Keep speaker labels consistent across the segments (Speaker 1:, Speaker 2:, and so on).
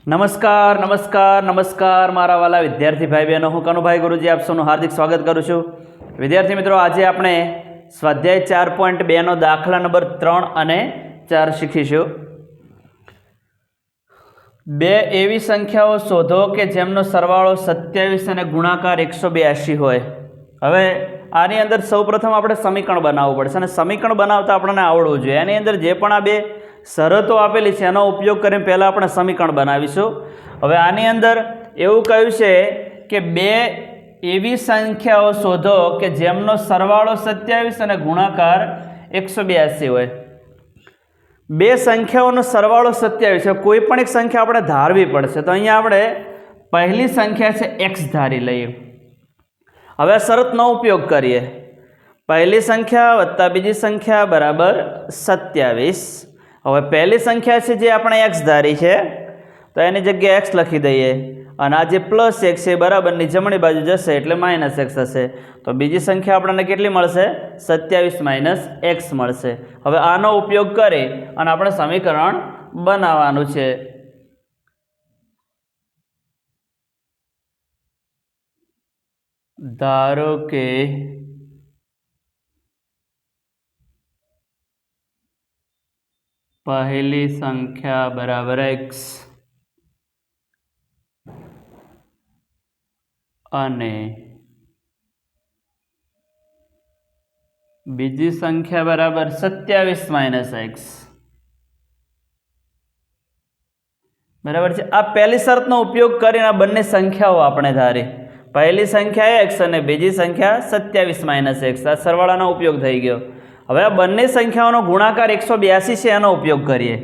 Speaker 1: નમસ્કાર નમસ્કાર નમસ્કાર મારા વાલા વિદ્યાર્થી ભાઈ બહેનો, હું કનુભાઈ ગુરુજી આપ સૌનું હાર્દિક સ્વાગત કરું છું. વિદ્યાર્થી મિત્રો, આજે આપણે સ્વાધ્યાય 4.2 નો દાખલા નંબર 3 અને 4 શીખીશું. બે એવી સંખ્યાઓ શોધો કે જેમનો સરવાળો 27 અને ગુણાકાર 182 હોય. હવે આની અંદર સૌપ્રથમ આપણે સમીકરણ બનાવવું પડશે અને સમીકરણ બનાવતા આપણને આવડવું જોઈએ. એની અંદર જે પણ આ બે શરતો આપેલી છે એનો ઉપયોગ કરીને પહેલાં આપણે સમીકરણ બનાવીશું. હવે આની અંદર એવું કહ્યું છે કે બે એવી સંખ્યાઓ શોધો કે જેમનો સરવાળો 27 અને ગુણાકાર 182 હોય. બે સંખ્યાઓનો સરવાળો 27 છે. કોઈ પણ એક સંખ્યા આપણે ધારવી પડશે. તો અહીંયા આપણે પહેલી સંખ્યા છે x ધારી લઈએ. હવે આ શરતનો ઉપયોગ કરીએ. પહેલી સંખ્યા વત્તા બીજી સંખ્યા બરાબર 27. હવે પહેલી સંખ્યા છે જે આપણે x ધારી છે તો એની જગ્યાએ x લખી દઈએ અને આ જે પ્લસ x છે બરાબરની જમણી બાજુ જશે એટલે માઇનસ x થશે. તો બીજી સંખ્યા આપણને કેટલી મળશે? 27 માઇનસ x મળશે. હવે આનો ઉપયોગ કરી અને આપણે સમીકરણ બનાવવાનું છે. ધારો કે પહેલી સંખ્યા બરાબર x અને બીજી સંખ્યા બરાબર 27 માઇનસ x બરાબર છે. આ પહેલી શરતનો ઉપયોગ કરીને આ બંને સંખ્યાઓ આપણે ધારી. પહેલી સંખ્યા x અને બીજી સંખ્યા 27 માઇનસ x. આ સરવાળાનો ઉપયોગ થઈ ગયો. હવે આ બંને સંખ્યાઓનો ગુણાકાર 182 છે એનો ઉપયોગ કરીએ.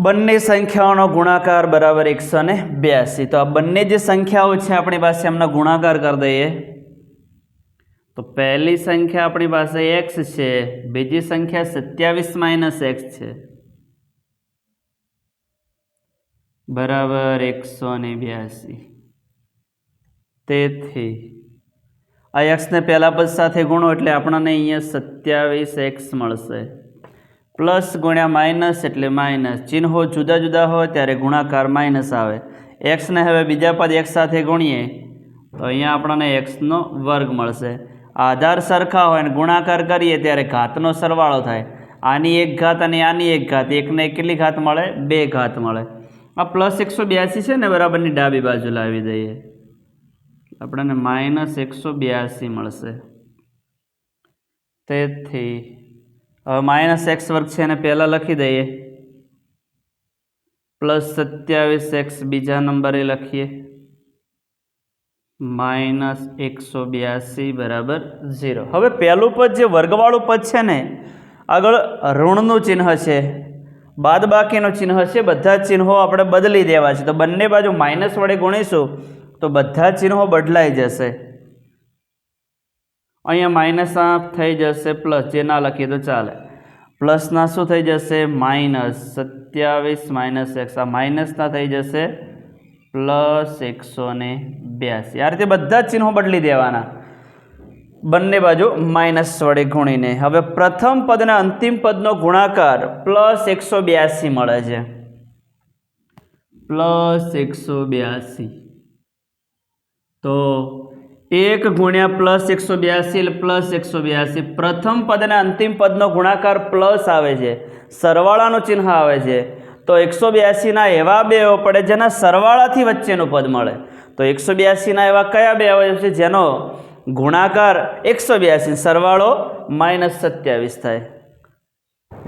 Speaker 1: બંને સંખ્યાઓનો ગુણાકાર બરાબર 182. તો આ બંને જે સંખ્યાઓ છે આપણી પાસે એમનો ગુણાકાર કરી દઈએ. તો પહેલી સંખ્યા આપણી પાસે x છે, બીજી સંખ્યા 27 માઇનસ x છે બરાબર 182. તેથી આ x ને પહેલા પદ સાથે ગુણો એટલે આપણને અહીંયા 27x મળશે. પ્લસ ગુણ્યા માઇનસ એટલે માઇનસ. ચિહ્નો જુદા જુદા હોય ત્યારે ગુણાકાર માઇનસ આવે. x ને હવે બીજા પદ x સાથે ગુણીએ તો અહીંયા આપણને x નો વર્ગ મળશે. આધાર સરખા હોય અને ગુણાકાર કરીએ ત્યારે ઘાતનો સરવાળો થાય. આની એક ઘાત અને આની એક ઘાત, એકને કેટલી ઘાત મળે? 2 ઘાત મળે. આ પ્લસ 182 છે ને બરાબરની ડાબી બાજુ લાવી દઈએ, આપણને માઇનસ 182 મળશે. તેથી હવે માઇનસ x વર્ગ છે એને પહેલાં લખી દઈએ, પ્લસ 27x બીજા નંબરે લખીએ, માઇનસ 182 બરાબર 0. હવે પહેલું પદ જે વર્ગવાળું પદ છે ને આગળ ઋણનું ચિહ્ન છે, બાદબાકીનું ચિહ્ન છે. બધા ચિહ્નો આપણે બદલી દેવા છે. તો બંને બાજુ માઇનસ વડે ગુણીશું તો બધા ચિહ્નો બદલાઈ જશે. અહીંયા માઇનસના થઈ જશે પ્લસ, જે ના લખીએ તો ચાલે. પ્લસના શું થઈ જશે? Minus 27 minus x. આ માઇનસના થઈ જશે પ્લસ 182. આ રીતે બધા જ ચિહ્નો બદલી દેવાના બંને બાજુ માઇનસ વડે ગુણીને. હવે પ્રથમ પદ અને અંતિમ પદનો ગુણાકાર પ્લસ 182 મળે છે. પ્લસ 182 તો 1 ગુણ્યા પ્લસ 182 એટલે પ્લસ 182. પ્રથમ પદ અને અંતિમ પદનો ગુણાકાર પ્લસ આવે છે, સરવાળાનું ચિહ્ન આવે છે. તો 182ના એવા બે પડે જેના સરવાળાથી વચ્ચેનું પદ મળે. તો 182ના એવા કયા બે અવયવ છે જેનો ગુણાકાર 182, સરવાળો માઇનસ 27 થાય?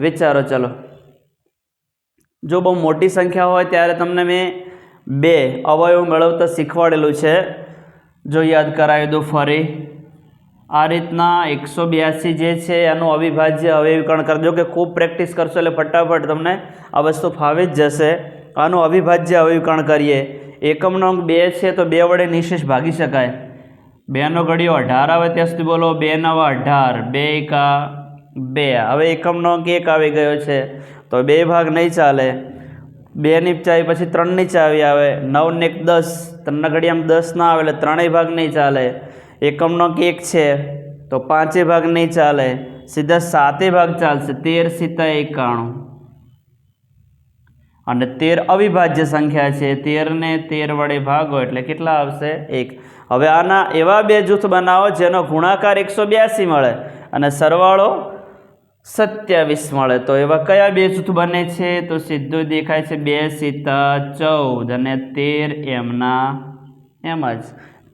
Speaker 1: વિચારો. ચલો, જો બહુ મોટી સંખ્યા હોય ત્યારે તમને મેં બે અવયવ મેળવતા શીખવાડેલું છે. જો યાદ કરાવી દો ફરી. આ રીતના 182 જે છે એનું અવિભાજ્ય અવયવીકરણ કરી દો, કે ખૂબ પ્રેક્ટિસ કરશો એટલે ફટાફટ તમને આ વસ્તુ ફાવી જ જશે. આનું અવિભાજ્ય અવયવીકરણ કરીએ. એકમનો અંક 2 છે તો 2 વડે નિશેષ ભાગી શકાય. 2નો ઘડિયો 18 આવે ત્યાં સુધી બોલો. 2 નવા 18, 2 એકા 2. હવે એકમનો અંક 1 આવી ગયો છે તો 2 ભાગ નહીં ચાલે. 2ની ચાવી પછી 3ની ચાવી આવે, 9 ને 1 10, 3ના ઘડિયામાં 10 ના આવે એટલે 3 ભાગ નહીં ચાલે, એકમનો અંક 1 છે તો 5 ભાગ નહીં ચાલે, સીધા 7 ભાગ ચાલશે, 13 સીતા 91 અને 13 અવિભાજ્ય સંખ્યા છે, 13 ને 13 વડે ભાગો એટલે કેટલા આવશે 1। હવે આના એવા બે જૂથ બનાવો જેનો ગુણાકાર 182 મળે અને સરવાળો 27 મળે, તો એવા કયા બે જૂથ બને છે? તો સીધું દેખાય છે 2 સીતા 14 અને 13 એમના એમ જ,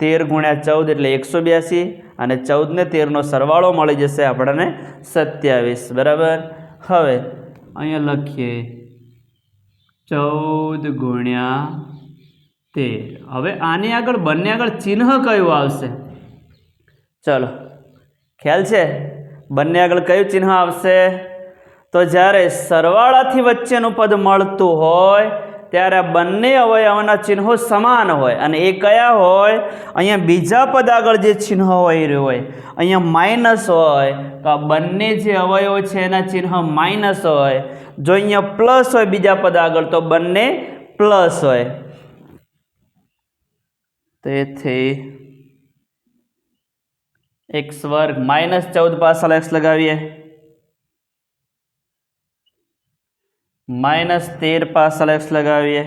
Speaker 1: 13 ગુણ્યા 14 એટલે 182 અને 14 ને 13 નો સરવાળો મળી જશે આપણને 27, બરાબર। હવે અહીંયા લખીએ 14 ગુણ્યા 13। હવે આની આગળ બંને આગળ ચિહ્ન કયું આવશે? ચલો ખ્યાલ છે બંને આગળ કયું ચિહ્ન આવશે? તો જ્યારે સરવાળાથી વચ્ચેનું પદ મળતું હોય ત્યારે બંને અવયવોના ચિહ્નો સમાન હોય, અને એ કયા હોય? અહીંયા બીજા પદ આગળ જે ચિહ્ન હોય અહીંયા માઇનસ હોય તો આ બંને જે અવયવો છે એના ચિહ્ન માઇનસ હોય, જો અહીંયા પ્લસ હોય બીજા પદ આગળ તો બંને પ્લસ હોય। તેથી x વર્ગ -14 પાછળ x લગાવીએ, -13 પાછળ x લગાવીએ,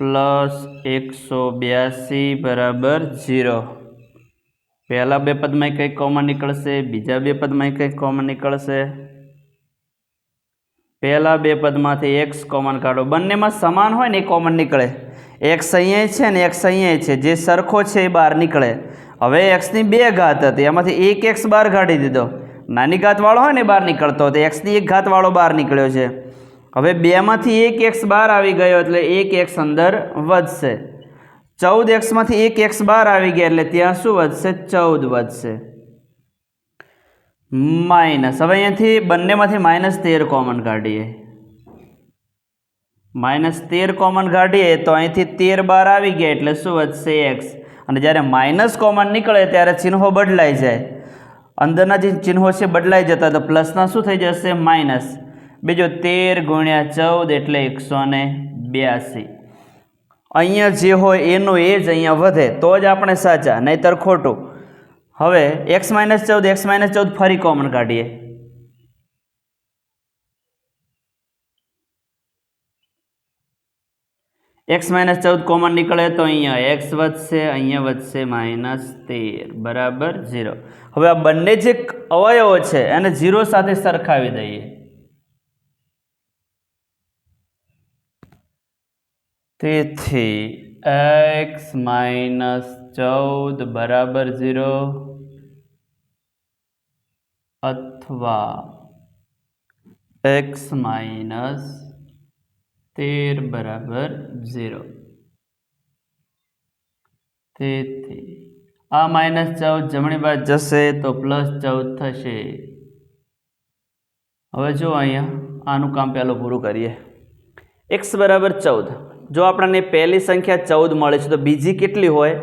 Speaker 1: +182 બરાબર 0। પહેલા બે પદમાં કંઈક કોમન નીકળશે, બીજા બે પદમાં કંઈક કોમન નીકળશે। પહેલા બે પદમાંથી x કોમન કાઢો, બંનેમાં સમાન હોય ને એ કોમન નીકળે, x અહીંયા છે ને x અહીંયા છે, જે સરખો છે એ બહાર નીકળે। હવે x ની 2 ઘાત હતી, એમાંથી એક x બહાર કાઢી દીધો, નાની ઘાતવાળો હોય ને બહાર નીકળતો હતો, x ની 1 ઘાતવાળો બહાર નીકળ્યો છે। હવે 2 માંથી એક x બહાર આવી ગયો એટલે એક x અંદર વધશે, 14 x માંથી એક x બહાર આવી ગયા એટલે ત્યાં શું વધશે? 14 વધશે માઇનસ। હવે અહીંયાથી બંનેમાંથી -13 કોમન કાઢીએ, -13 કોમન કાઢીએ તો અહીંથી 13 બહાર આવી ગયા એટલે શું વધશે? x। અને જ્યારે માઇનસ કોમન નીકળે ત્યારે ચિહ્નો બદલાઈ જાય, અંદરના જે ચિહ્નો છે બદલાઈ જતા, તો પ્લસના શું થઈ જશે? માઇનસ। બીજો 13 ગુણ્યા 14 એટલે 182। અહીંયા જે હોય એનું એ જ અહીંયા વધે તો જ આપણે સાચા, નહીતર ખોટું। હવે x -14 ફરી કોમન કાઢીએ, x -14 કોમન નીકળે તો અહીંયા x વધશે, અહીંયા વધશે -13 બરાબર 0। હવે આ બંને જે અવયવો છે એને 0 સાથે સરખાવી દઈએ, તેથી x -14 બરાબર 0 અથવા x -13 બરાબર 0। તેથી આ -14 જમણી બાજુ જશે તો +14 થશે। હવે જો અહીંયા આનું કામ પહેલું પૂરું કરીએ, x બરાબર 14, જો આપણને પહેલી સંખ્યા 14 મળે છે તો બીજી કેટલી હોય?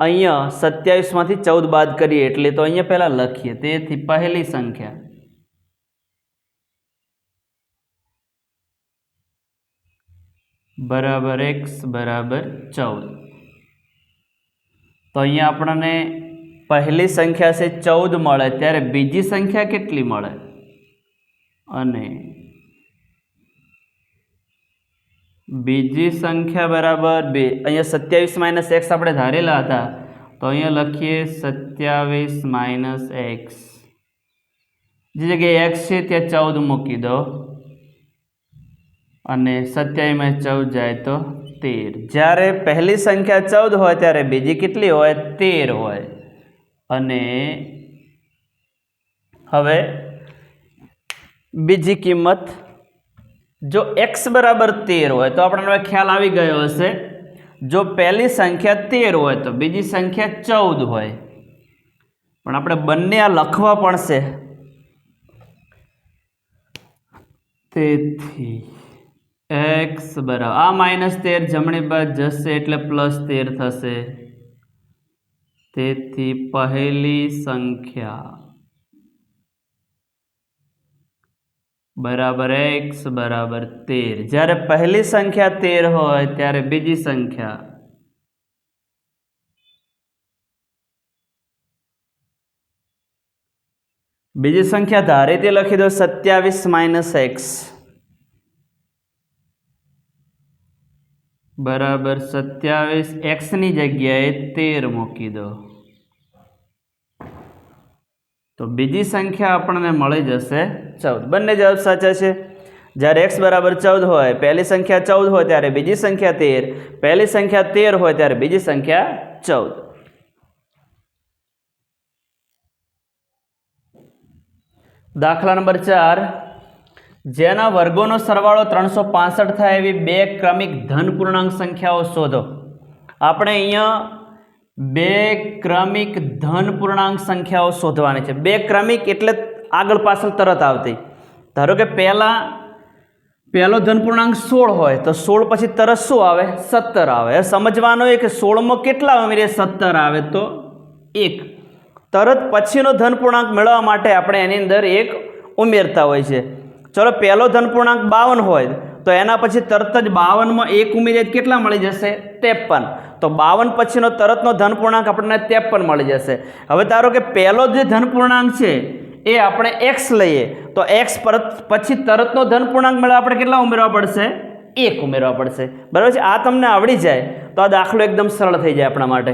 Speaker 1: અહીંયા 27 માંથી 14 બાદ કરીએ એટલે તો અહીંયા પહેલા લખીએ, તેથી પહેલી સંખ્યા બરાબર x બરાબર 14, તો અહીંયા આપણને પહેલી સંખ્યા છે 14 મળે, ત્યારે બીજી સંખ્યા કેટલી મળે? અને બીજી સંખ્યા બરાબર 2, અહીંયા 27 - x આપણે ધારેલા હતા તો અહીંયા લખીએ 27 - x, જે જગ્યાએ x છે ત્યાં 14 મૂકી દો અને 27 માં 14 જાય તો 13। જ્યારે પહેલી સંખ્યા 14 હોય ત્યારે બીજી કેટલી હોય? 13 હોય। અને હવે બીજી કિંમત, જો x બરાબર 13 હોય તો આપણને હવે ખ્યાલ આવી ગયો હશે, જો પહેલી સંખ્યા 13 હોય તો બીજી સંખ્યા 14 હોય, પણ આપણે બંને આ લખવા પડશે, તેથી x બરાબર આ -13 જમણી બાજુ જશે એટલે +13 થશે, તેથી પહેલી સંખ્યા બરાબર x બરાબર 13. જ્યારે પહેલી સંખ્યા 13 હોય ત્યારે બીજી સંખ્યા ધારીથી લખી દો 27 - x બરાબર 27. x ની જગ્યાએ 13 મૂકી દો તો બીજી સંખ્યા આપણને મળી જશે 14. બંને જવાબ સાચા છે. જ્યારે x બરાબર 14 હોય પહેલી સંખ્યા 14 હોય ત્યારે બીજી સંખ્યા 13, પહેલી સંખ્યા 13 હોય ત્યારે બીજી સંખ્યા 14. દાખલા નંબર 4, જેના વર્ગોનો સરવાળો 365 થાય એવી બે ક્રમિક ધન પૂર્ણાંક સંખ્યાઓ શોધો. આપણે અહીંયા બે ક્રમિક ધન પૂર્ણાંક સંખ્યાઓ શોધવાની છે. બે ક્રમિક એટલે આગળ પાછળ તરત આવતી. ધારો કે પહેલો ધન પૂર્ણાંક 16 હોય તો 16 પછી તરત શું આવે? 17 આવે. સમજવાનું એ કે 16માં કેટલા ઉમેરીએ 17 આવે તો 1. તરત પછીનો ધન પૂર્ણાંક મેળવવા માટે આપણે એની અંદર 1 ઉમેરતા હોય છે. ચલો પહેલો ધન પૂર્ણાંક 52 હોય તો એના પછી તરત જ 52માં 1 ઉમેરીએ કેટલા મળી જશે? 53. તો 52 પછીનો તરતનો ધન પૂર્ણાંક આપણને 53 મળી જશે. હવે ધારો કે પહેલો જે ધન પૂર્ણાંક છે એ આપણે x લઈએ તો x પછી તરતનો ધન પૂર્ણાંક મેળવવા આપણે કેટલા ઉમેરવા પડશે? 1 ઉમેરવા પડશે. બરાબર છે. આ તમને આવડી જાય તો આ દાખલો એકદમ સરળ થઈ જાય આપણા માટે.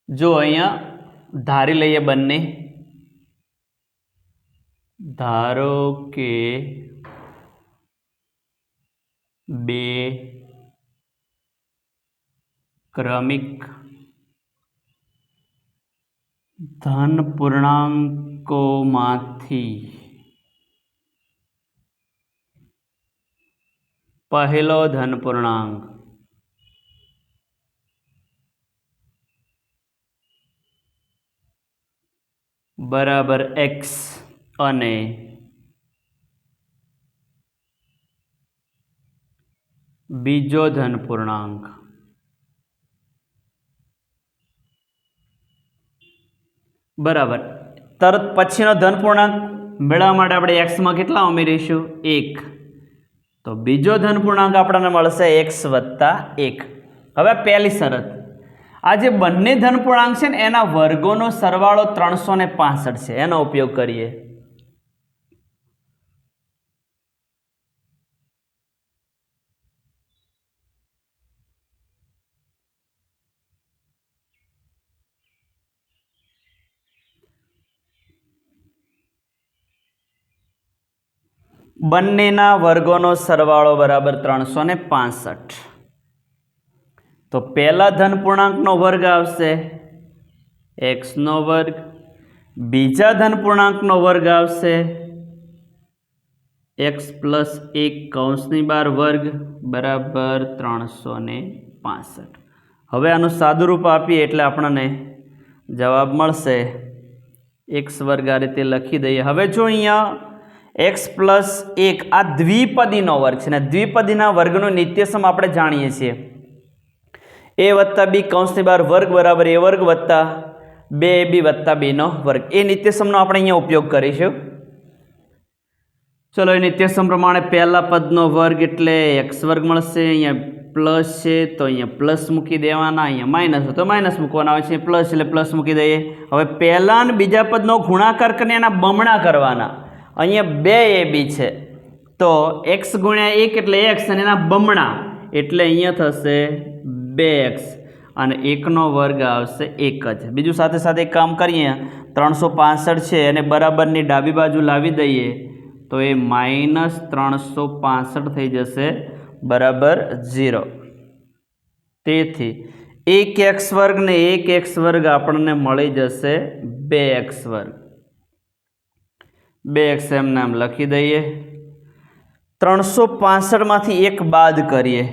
Speaker 1: જો અહીંયા ધારી લઈએ બંને. ધારો કે બે ક્રમિક ધન પૂર્ણાંકોમાંથી પહેલો ધન પૂર્ણાંક બરાબર x અને બીજો ધન પૂર્ણાંક બરાબર તરત પછીનો ધન પૂર્ણાંક મેળવવા માટે આપણે x માં કેટલા ઉમેરીશું? 1. તો બીજો ધન પૂર્ણાંક આપણને મળશે x + 1. હવે પહેલી શરત, આ જે બંને ધન પૂર્ણાંક છે ને એના વર્ગોનો સરવાળો 365 છે. એનો ઉપયોગ કરીએ. બંનેના વર્ગોનો સરવાળો બરાબર 365. તો પહેલા ધન પૂર્ણાંકનો વર્ગ આવશે x2, બીજા ધન પૂર્ણાંકનો વર્ગ આવશે x + 1 કૌંસની બહાર વર્ગ બરાબર 365. હવે આનું સાદું રૂપ આપીએ એટલે આપણને જવાબ મળશે x2 આ રીતે લખી દઈએ. હવે જો અહીંયા x + 1 આ દ્વિપદીનો વર્ગ છે ને દ્વિપદીના વર્ગનો નિત્યસમ આપણે જાણીએ છીએ a + b કૌંસની બહાર વર્ગ બરાબર a² + 2ab + b નો વર્ગ. એ નિત્યસમનો આપણે અહીંયા ઉપયોગ કરીશું. ચલો એ નિત્યસમ પ્રમાણે પહેલા પદનો વર્ગ એટલે x² મળશે. અહીંયા પ્લસ છે તો અહીંયા પ્લસ મૂકી દેવાના, અહીંયા માઇનસ તો માઇનસ મૂકવાના આવે છે. પ્લસ એટલે પ્લસ મૂકી દઈએ. હવે પહેલા અને બીજા પદનો ગુણાકાર કરીને એના બમણા કરવાના. અહીંયા 2ab છે તો x × 1 એટલે x અને એના બમણા એટલે અહીંયા થશે 2x અને 1નો વર્ગ આવશે 1 જ. બીજું સાથે સાથે કામ કરીએ. 365 છે અને બરાબરની ડાબી બાજુ લાવી દઈએ તો એ -365 થઈ જશે બરાબર 0. તેથી 1x² ને 1x² આપણને મળી જશે 2x². 2x એમને એમ લખી દઈએ. 365માંથી 1 બાદ કરીએ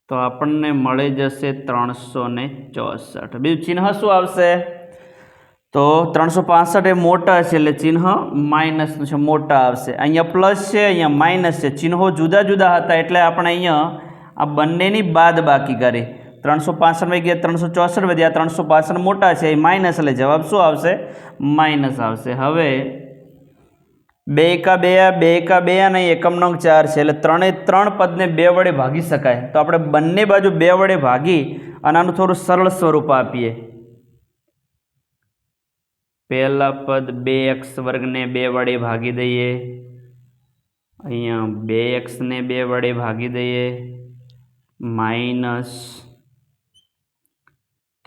Speaker 1: તો આપણને મળી જશે 364. બીજું ચિહ્ન શું આવશે? તો 365 એ મોટા છે એટલે ચિહ્ન માઇનસનું છે, મોટા આવશે. અહીંયા પ્લસ છે, અહીંયા માઇનસ છે. ચિહ્નો જુદા જુદા હતા એટલે આપણે અહીંયા આ બંનેની બાદ બાકી કરી 365 ગયા 364 વધ્યા, 365 મોટા છે એ માઇનસ, એટલે જવાબ શું આવશે? માઇનસ આવશે. હવે 2 એકા 2, 2 એકા 2 અને એકમ નંગ 4 છે, એટલે 3 પદને 2 વડે ભાગી શકાય. તો આપણે બંને બાજુ 2 વડે ભાગી અને આનું થોડું સરળ સ્વરૂપ આપીએ. પહેલા પદ 2x વર્ગને 2 વડે ભાગી દઈએ, અહીંયા 2x ને 2 વડે ભાગી દઈએ, માઇનસ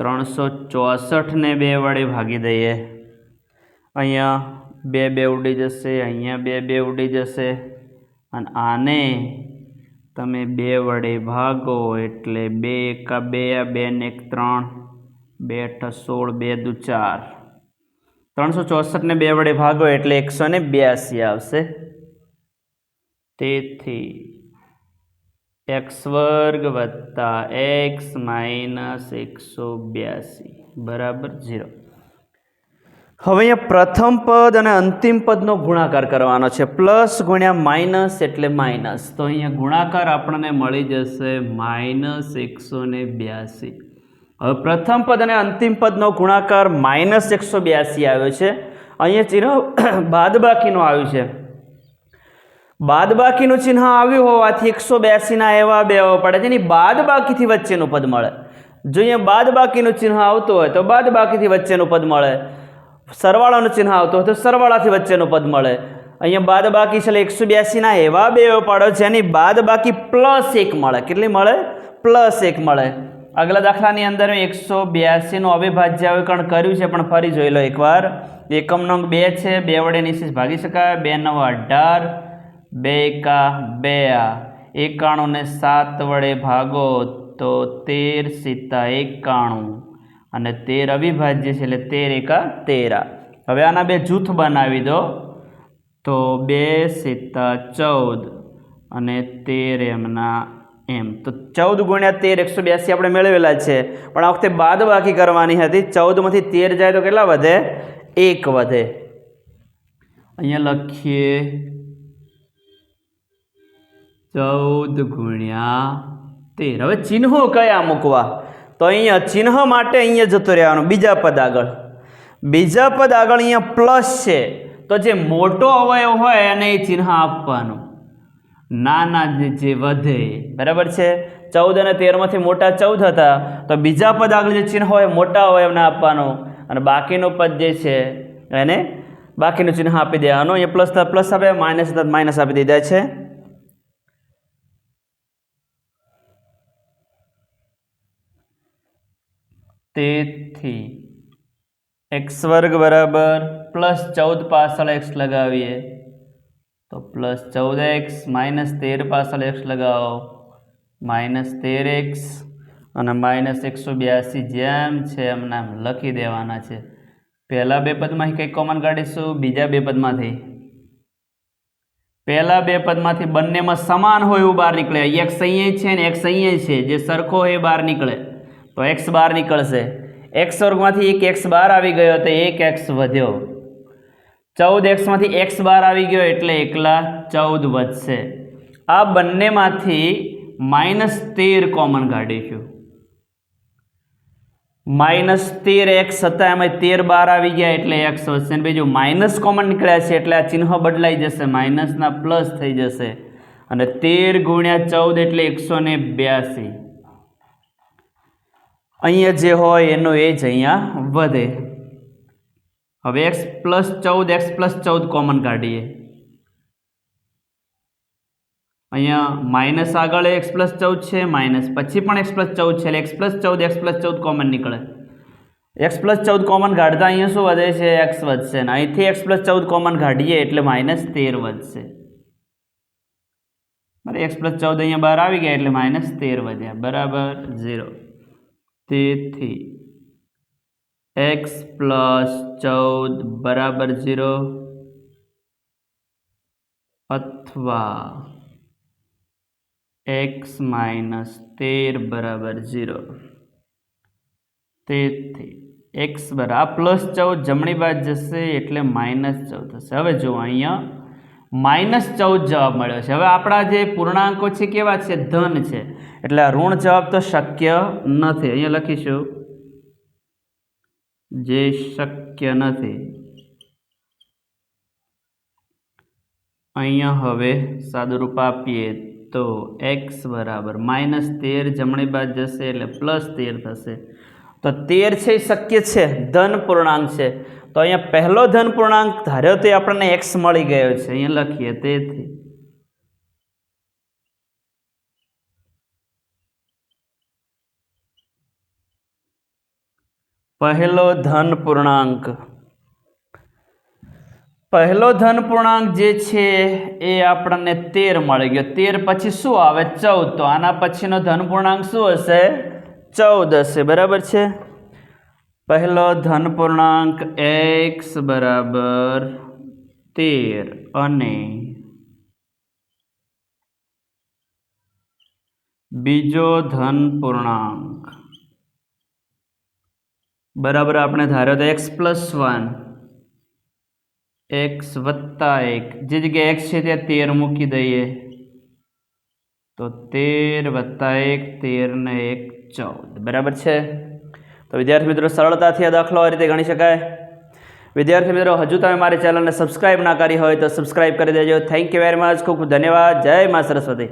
Speaker 1: 364 ને 2 વડે ભાગી દઈએ, અહીંયા 2 2 ઉડી જશે, અહીંયા 2 2 ઉડી જશે, અને આને તમે 2 વડે ભાગો એટલે 2 એકા 2, 2 ને 1 3, 2 8 16, 2 દુ 4, 364 ને 2 વડે ભાગો એટલે 182 આવશે. તેથી x વર્ગ વત્તા x માઇનસ 182 બરાબર 0. હવે અહીંયા પ્રથમ પદ અને અંતિમ પદનો ગુણાકાર કરવાનો છે. પ્લસ ગુણ્યા માઇનસ એટલે માઇનસ, તો અહીંયા ગુણાકાર આપણને મળી જશે માઇનસ 182. હવે પ્રથમ પદ અને અંતિમ પદનો ગુણાકાર માઇનસ 182 આવ્યો છે. અહીંયા ચિહ્ન બાદબાકીનું આવ્યું છે. બાદબાકીનું ચિહ્ન આવ્યું હોવાથી 182ના એવા બે આવવા પડે છે, એની બાદબાકીથી વચ્ચેનું પદ મળે. જો અહીંયા બાદબાકીનું ચિહ્ન આવતું હોય તો બાદબાકીથી વચ્ચેનું પદ મળે, સરવાળાનું ચિહ્ન આવતું હોય તો સરવાળાથી વચ્ચેનું પદ મળે. અહીંયા બાદબાકી છે એટલે 182ના એવા બે પાડો જેની બાદબાકી +1 મળે. કેટલી મળે? +1 મળે. આગલા દાખલાની અંદર 182નું અવિભાજ્ય અવકલન કર્યું છે, પણ ફરી જોઈ લો એકવાર. એકમ નંગ 2 છે, 2 વડે નિશેષ ભાગી શકાય. 2 9 18, 2 એકા 2, 91 ને 7 વડે ભાગો તો 13 સીતા 91, અને 13 અવિભાજ્ય છે એટલે 13 એકા 13. હવે આના બે જૂથ બનાવી દો તો 2 સીતા 14 અને 13 એમના એમ. તો 14 ગુણ્યા 13 182 આપણે મેળવેલા છે, પણ આ વખતે બાદબાકી કરવાની હતી. 14 માંથી 13 જાય તો કેટલા વધે? 1 વધે. અહીંયા લખીએ 14 ગુણ્યા 13. હવે ચિહ્નો કયા મૂકવા? તો અહીંયા ચિહ્ન માટે અહીંયા જતો રહેવાનું બીજા પદ આગળ. બીજા પદ આગળ અહીંયા પ્લસ છે, તો જે મોટો અવયવ હોય એને એ ચિહ્ન આપવાનું, નાના જે વધે. બરાબર છે? 14 અને 13 માંથી મોટા 14 હતા, તો બીજા પદ આગળ જે ચિહ્ન હોય મોટા અવયવને આપવાનું, અને બાકીનું પદ જે છે એને બાકીનું ચિહ્ન આપી દેવાનું. અહીંયા પ્લસ પ્લસ આપે, માઇનસ માઇનસ આપી દીધા છે. તેથી x વર્ગ બરાબર +14 પાછળ x લગાવીએ તો +14x, -13 પાછળ x લગાવો -13x, અને -182 જેમ છે એમના લખી દેવાના છે. પહેલા બે પદમાંથી કંઈક કોમન કાઢીશું, બીજા બે પદમાંથી. પહેલા બે પદમાંથી બંનેમાં સમાન હોય એવું બહાર નીકળે. x અહીંયા છે ને x અહીંયા છે, જે સરખો હોય એ બહાર નીકળે તો x બહાર નીકળશે. x વર્ગમાંથી એક x બહાર આવી ગયો તો એક x વધ્યો. 14x માંથી x બહાર આવી ગયો એટલે એકલા 14 વધશે. આ બંનેમાંથી -13 કોમન કાઢીશું. -13x હતા, એમાં 13 બહાર આવી ગયા એટલે x વધશે. અને બીજું માઇનસ કોમન નીકળ્યા છે એટલે આ ચિહ્ન બદલાઈ જશે, માઇનસના પ્લસ થઈ જશે. અને 13 ગુણ્યા 14 એટલે 182. અહીંયા જે હોય એનો એ જ અહીંયા વધે. હવે x +14 કોમન કાઢીએ. અહીંયા માઇનસ આગળ x +14 છે, માઇનસ પછી પણ x +14 છે, એટલે x +14 કોમન નીકળે. x +14 કોમન કાઢતા અહીંયા શું વધે છે? x વધશે. અને અહીંથી x +14 કોમન કાઢીએ એટલે -13 વધશે. x +14 અહીંયા બહાર આવી ગયા એટલે -13 વધ્યા, બરાબર 0. તેથી x +14 બરાબર 0 અથવા x -13 બરાબર 0. તેથી x બરાબર +14 જમણી બાજુ જશે એટલે -14 થશે. હવે જુઓ અહીંયા -14 જવાબ મળ્યો છે. હવે આપણા જે પૂર્ણાંકો છે કેવા છે? ધન છે, એટલે આ ઋણ જવાબ તો શક્ય નથી. અહીંયા લખીશું જે શક્ય નથી. અહીંયા હવે સાદુરૂપ આપીએ તો x બરાબર -13 જમણી બાજુ જશે એટલે +13 થશે. તો 13 છે એ શક્ય છે, ધન પૂર્ણાંક છે. તો અહીંયા પહેલો ધન પૂર્ણાંક ધાર્યો તો આપણને x મળી ગયો છે. અહીંયા લખીએ તેથી પહેલો ધન પૂર્ણાંક જે છે એ આપણને 13 મળી ગયો. 13 પછી શું આવે? 14. તો આના પછીનો ધન પૂર્ણાંક શું હશે? 14 હશે. બરાબર છે. પહેલો ધન પૂર્ણાંક x બરાબર 13 અને બીજો ધન પૂર્ણાંક બરાબર આપણે ધાર્યો તો x + 1 x + 1 જે જગ્યાએ x છે ત્યાં 13 મૂકી દઈએ તો 13 + 1 13 ને 1 14. બરાબર છે. તો વિદ્યાર્થી મિત્રો સરળતાથી આ દાખલો આ રીતે ગણી શકાય. વિદ્યાર્થી મિત્રો હજુ તમે મારી ચેનલને સબસ્ક્રાઇબ ના કરી હોય તો સબસ્ક્રાઇબ કરી દેજો. Thank you very much. ખૂબ ખૂબ ધન્યવાદ. જય મા સરસ્વતી.